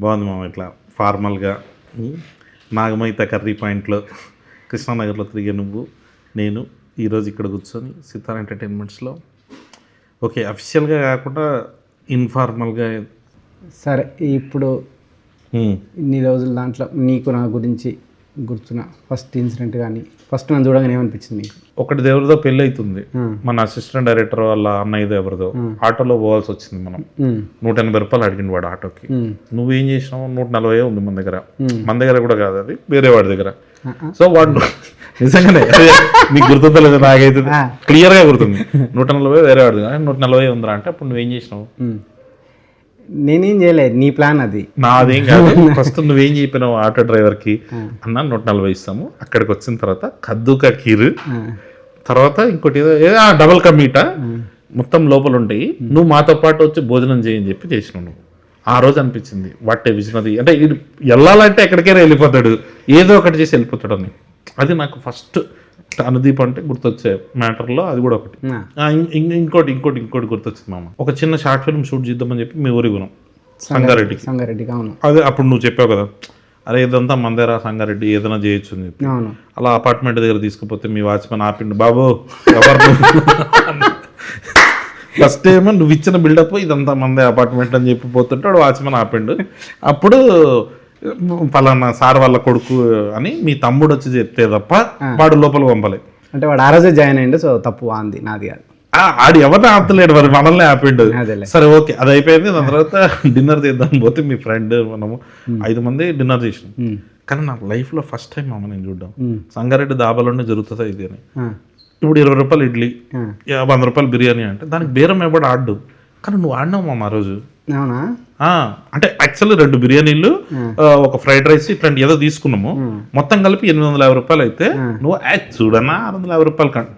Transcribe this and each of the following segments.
బాగుంది మామ. ఇట్లా ఫార్మల్గా నాగమైత కర్రీ పాయింట్లో కృష్ణానగర్లో తిరిగే నువ్వు నేను ఈరోజు ఇక్కడ కూర్చొని సితార్ ఎంటర్టైన్మెంట్స్లో ఓకే అఫీషియల్గా కాకుండా ఇన్ఫార్మల్గా. సరే, ఇప్పుడు ఇన్ని రోజుల దాంట్లో నీకు నా గురించి గుర్తున్న ఫస్ట్ ఇన్సిడెంట్ కానీ ఫస్ట్ నన్ను చూడగానే ఏమనిపించింది నీకు? ఒకటి ఎవరిదో పెళ్ళి అవుతుంది, మన అసిస్టెంట్ డైరెక్టర్ వాళ్ళ అన్నయ్యదో ఎవరిదో. ఆటోలో పోవాల్సి వచ్చింది. మనం 180 రూపాయలు అడిగింది వాడు ఆటోకి. నువ్వేం చేసినావు? 140 ఉంది మన దగ్గర కూడా కాదు, అది వేరే వాడి దగ్గర. సో వాడు నిజంగానే నీకు గుర్తుందో లేదో నాకైతే క్లియర్గా గుర్తుంది. 140 వేరే వాడి దగ్గర, 140 ఉందిరా అంటే అప్పుడు నువ్వేం చేసినావు? నేనేం చేయలేదు, నీ ప్లాన్ అది. నాదేం కాదు. ఫస్ట్ నువ్వేం చెప్పినావు ఆటో డ్రైవర్కి? అన్న 140 ఇస్తాము. అక్కడికి వచ్చిన తర్వాత కద్దుకా కీరు, తర్వాత ఇంకోటి ఏదో డబల్ కా మీటా మొత్తం లోపల ఉంటాయి, నువ్వు మాతో పాటు వచ్చి భోజనం చేయని చెప్పి చేసినావు. నువ్వు ఆ రోజు అనిపించింది వాటే విజనది అంటే ఇది వెళ్ళాలంటే ఎక్కడికైనా వెళ్ళిపోతాడు, ఏదో ఒకటి చేసి వెళ్ళిపోతాడు అని. అది నాకు ఫస్ట్ అనుదీప్ అంటే గుర్తొచ్చే మ్యాటర్లో అది కూడా ఒకటి. ఇంకోటి గుర్తొచ్చింది మామ. ఒక చిన్న షార్ట్ ఫిల్మ్ షూట్ చేద్దామని చెప్పి మీ ఊరికి పోనాం, సంగారెడ్డికి. అదే అప్పుడు నువ్వు చెప్పావు కదా, అరే ఇదంతా మందేరా సంగారెడ్డి, ఏదైనా చేయొచ్చు అని చెప్పి. అలా అపార్ట్మెంట్ దగ్గర తీసుకుపోతే మీ వాచ్మెన్ ఆపిండు, బాబు ఎవరు ఫస్ట్ ఏమో నువ్వు ఇచ్చిన బిల్డప్ ఇదంతా మందే అపార్ట్మెంట్ అని చెప్పి పోతుంటే వాడు వాచ్మెన్ ఆపిండు. అప్పుడు పలానా సార్ వాళ్ళ కొడుకు అని మీ తమ్ముడు వచ్చి చెప్తే తప్ప వాడు లోపల పంపలే. అంటే వాడు ఆ రోజే జాయిన్ అయ్యిండు, సో తప్పు అంది నాది కాదు. ఆడు ఎవరిని ఆపలేడు, మరి మనల్ని ఆపిండు. సరే ఓకే, అది అయిపోయింది. దాని తర్వాత డిన్నర్ చేద్దాం పోతే మీ ఫ్రెండ్ మనము 5 మంది డిన్నర్ చేసినాం. కానీ నా లైఫ్లో ఫస్ట్ టైం మామ నేను చూడ్డాం సంగారెడ్డి దాబాలోనే జరుగుతుందా ఇది అని. ఇప్పుడు 20 రూపాయలు ఇడ్లీ, 100 రూపాయలు బిర్యానీ అంటే దానికి బేరం ఎవడు ఆడు. కానీ నువ్వు ఆడినావు మామ ఆ రోజు. అంటే యాక్చువల్లీ 2 బిర్యానీలు, ఒక ఫ్రైడ్ రైస్ ఇట్లాంటి ఏదో తీసుకున్నాము. మొత్తం కలిపి 850 రూపాయలు అయితే నువ్వు చూడన్నా 650 రూపాయలు కంట.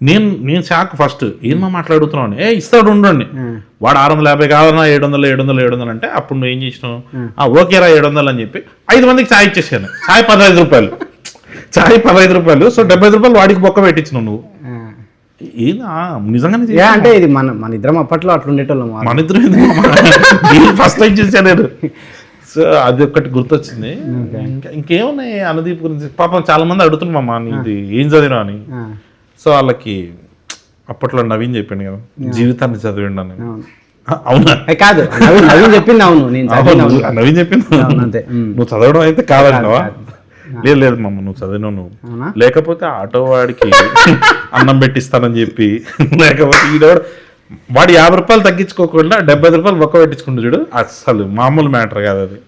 నేను షాక్ ఫస్ట్, ఏమో మాట్లాడుతున్నావు అని. ఇస్తాడు ఉండండి, వాడు 650 కావాలన్నా 700 అంటే అప్పుడు నువ్వు ఏం చేసినావు? ఓకేరా 700 అని చెప్పి 5 మందికి ఛాయ్ ఇచ్చేసాను. ఛాయ్ 15 రూపాయలు, ఛాయ్ 15 రూపాయలు. సో 75 రూపాయలు వాడికి బొక్క పెట్టించినావు నువ్వు. నిజంగానే అంటే ఇది మన ఇద్దరం అప్పట్లో అట్లా ఉండేటోళ్ళం. మన ఇద్దరు ఫస్ట్ టైం చూసాను నేను. సో అది ఒక్కటి గుర్తొచ్చింది. ఇంకేమున్నాయి అనుదీప్ గురించి? పాపం చాలా మంది అడుగుతున్నారు మామ ఇది ఏం చదివినా అని. సో వాళ్ళకి అప్పట్లో నవీన్ చెప్పిండు కదా జీవితాన్ని చదివిండు అని. అవునా? కాదు, నవీన్ చెప్పింది. అవును, నవీన్ చెప్పింది. నువ్వు చదవడం అయితే కాదంటావా? లేదు మమ్మ, నువ్వు చదివినావు. నువ్వు లేకపోతే ఆటో వాడికి అన్నం పెట్టిస్తానని చెప్పి, లేకపోతే వాడు 50 రూపాయలు తగ్గించుకోకుండా 75 రూపాయలు బొక్క పెట్టించుకుంటూ చూడు, అసలు మామూలు మ్యాటర్ కాదు అది.